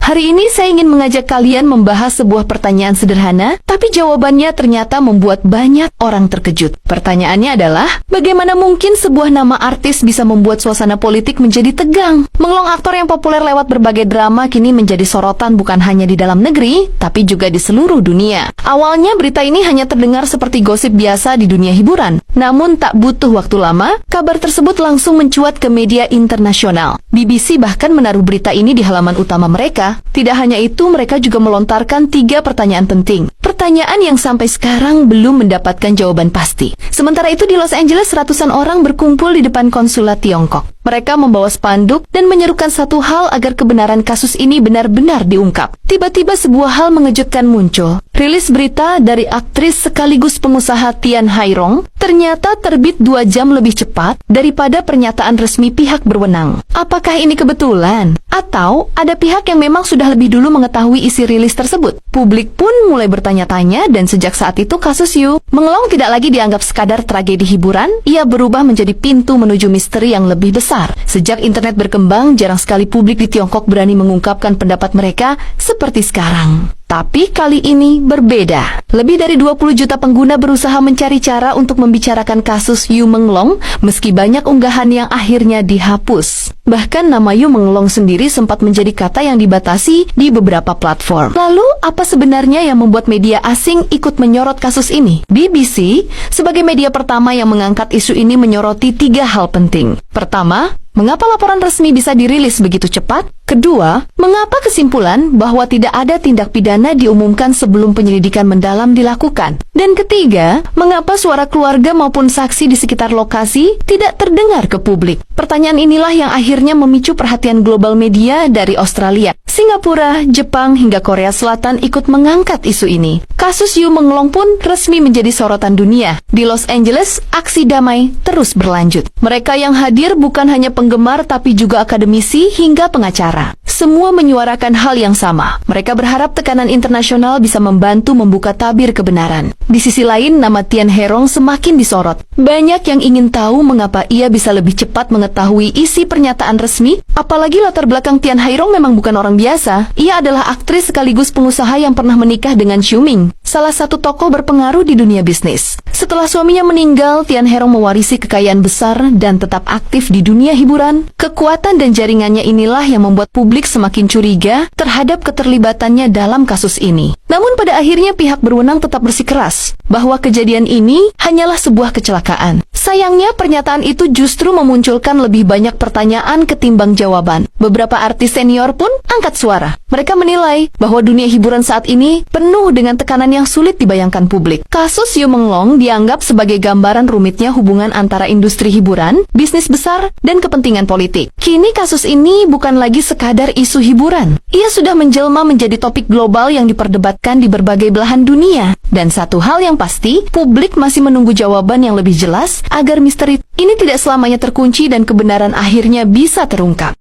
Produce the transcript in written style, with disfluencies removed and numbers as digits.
Hari ini saya ingin mengajak kalian membahas sebuah pertanyaan sederhana, tapi jawabannya ternyata membuat banyak orang terkejut. Pertanyaannya adalah, bagaimana mungkin sebuah nama artis bisa membuat suasana politik menjadi tegang? Mengelong aktor yang populer lewat berbagai drama kini menjadi sorotan bukan hanya di dalam negeri, tapi juga di seluruh dunia. Awalnya berita ini hanya terdengar seperti gosip biasa di dunia hiburan. Namun tak butuh waktu lama, kabar tersebut langsung mencuat ke media internasional. BBC bahkan menaruh berita ini di halaman utama mereka. Tidak hanya itu, mereka juga melontarkan 3 pertanyaan penting. Pertanyaan yang sampai sekarang belum mendapatkan jawaban pasti. Sementara itu di Los Angeles, ratusan orang berkumpul di depan konsulat Tiongkok. Mereka membawa spanduk dan menyerukan satu hal agar kebenaran kasus ini benar-benar diungkap. Tiba-tiba sebuah hal mengejutkan muncul. Rilis berita dari aktris sekaligus pengusaha Tian Hairong ternyata terbit 2 jam lebih cepat daripada pernyataan resmi pihak berwenang. Apakah ini kebetulan? Atau ada pihak yang memang sudah lebih dulu mengetahui isi rilis tersebut? Publik pun mulai bertanya-tanya dan sejak saat itu kasus Yu Mengelong tidak lagi dianggap sekadar tragedi hiburan, ia berubah menjadi pintu menuju misteri yang lebih besar. Sejak internet berkembang, jarang sekali publik di Tiongkok berani mengungkapkan pendapat mereka seperti sekarang. Tapi kali ini berbeda. Lebih dari 20 juta pengguna berusaha mencari cara untuk membicarakan kasus Yu Mengelong, meski banyak unggahan yang akhirnya dihapus. Bahkan nama Yu Mengelong sendiri sempat menjadi kata yang dibatasi di beberapa platform. Lalu, apa sebenarnya yang membuat media asing ikut menyorot kasus ini? BBC, sebagai media pertama yang mengangkat isu ini, menyoroti 3 hal penting. Pertama, mengapa laporan resmi bisa dirilis begitu cepat? Kedua, mengapa kesimpulan bahwa tidak ada tindak pidana diumumkan sebelum penyelidikan mendalam dilakukan? Dan ketiga, mengapa suara keluarga maupun saksi di sekitar lokasi tidak terdengar ke publik? Pertanyaan inilah yang akhirnya memicu perhatian global media dari Australia, Singapura, Jepang, hingga Korea Selatan ikut mengangkat isu ini. Kasus Yu Mengelong pun resmi menjadi sorotan dunia. Di Los Angeles, aksi damai terus berlanjut. Mereka yang hadir bukan hanya penggemar tapi juga akademisi hingga pengacara. Semua menyuarakan hal yang sama. Mereka berharap tekanan internasional bisa membantu membuka tabir kebenaran. Di sisi lain, nama Tian Hairong semakin disorot. Banyak yang ingin tahu mengapa ia bisa lebih cepat mengetahui isi pernyataan resmi. Apalagi latar belakang Tian Hairong memang bukan orang biasa. Ia adalah aktris sekaligus pengusaha yang pernah menikah dengan Xiu Ming, salah satu tokoh berpengaruh di dunia bisnis. Setelah suaminya meninggal, Tian Hairong mewarisi kekayaan besar dan tetap aktif di dunia hiburan. Kekuatan dan jaringannya inilah yang membuat publik semakin curiga terhadap keterlibatannya dalam kasus ini. Namun pada akhirnya pihak berwenang tetap bersikeras bahwa kejadian ini hanyalah sebuah kecelakaan. Sayangnya pernyataan itu justru memunculkan lebih banyak pertanyaan ketimbang jawaban. Beberapa artis senior pun angkat suara. Mereka menilai bahwa dunia hiburan saat ini penuh dengan tekanan yang sulit dibayangkan publik. Kasus Yu Mengelong dianggap sebagai gambaran rumitnya hubungan antara industri hiburan, bisnis besar, dan kepentingan politik. Kini kasus ini bukan lagi sekadar isu hiburan. Ia sudah menjelma menjadi topik global yang diperdebatkan di berbagai belahan dunia. Dan satu hal yang pasti, publik masih menunggu jawaban yang lebih jelas agar misteri ini tidak selamanya terkunci dan kebenaran akhirnya bisa terungkap.